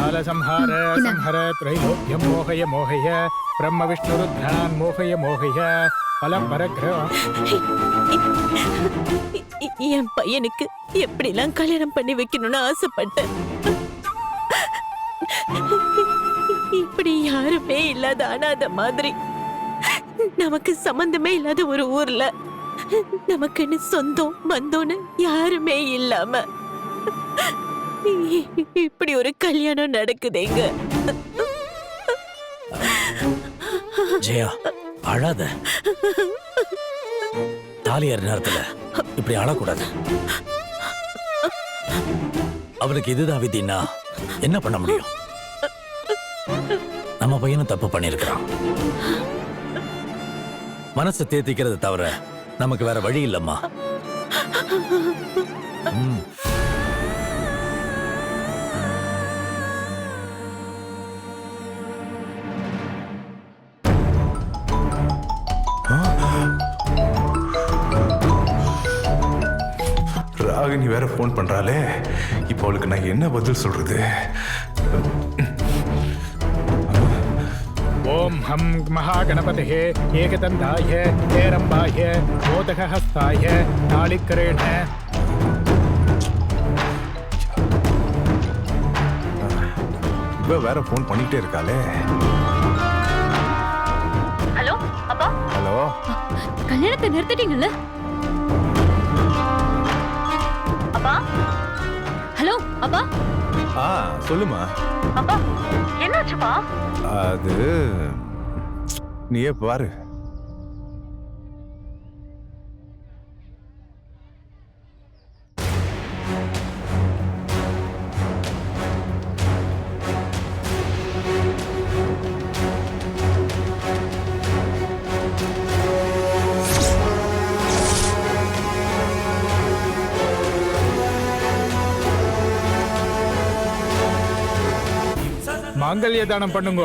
काल संहार संहर त्रैलोक्यं मोहय मोहय ब्रह्म विष्णु रुद्रान् मोहय मोहय பலம் பரக்ர. என் பையனுக்கு எப்படிலாம் கல்யாணம் பண்ணி வைக்கணும்னு ஆசைப்பட்டேன். இப்படி யாருமே இல்லாத அனாதை மாதிரி நமக்கு சம்பந்தமே இல்லாத ஒரு ஊர்ல நமக்குன்னு சொந்தம் பந்தம்னு யாருமே இல்லாம இப்படி ஒரு கல்யாணம் நடக்குதுங்க. ஜெயா அழாத. தாலியார் நேரத்துல இப்படி அழக்கூடாது. அவனுக்கு இதுதான் விதினா என்ன பண்ண முடியும்? நம்ம பையனும் தப்பு பண்ணிருக்கிறான். மனசை தேத்திக்கிறது தவிர நமக்கு வேற வழி இல்லம்மா. ராகினி வேற போன் பண்றாளே, இப்போ அவளுக்கு நான் என்ன பதில் சொல்றது? ஓம் ஹம் மகாகணபதே ஏகதந்தாய ஏரம்பாய மோதகஹஸ்தாய நாளிக்கரேண. இவ வேற போன் பண்ணிட்டே இருக்காளே. ஹலோ அப்பா. ஹலோ, கல்யாணத்தை நிறுத்திட்டீங்கல்ல? அப்பா. ஹலோ அப்பா. சொல்லுமா. அப்பா என்னாச்சுப்பா? அது நீயே பாரு. மாங்கல்ய தானம் பண்ணுங்க.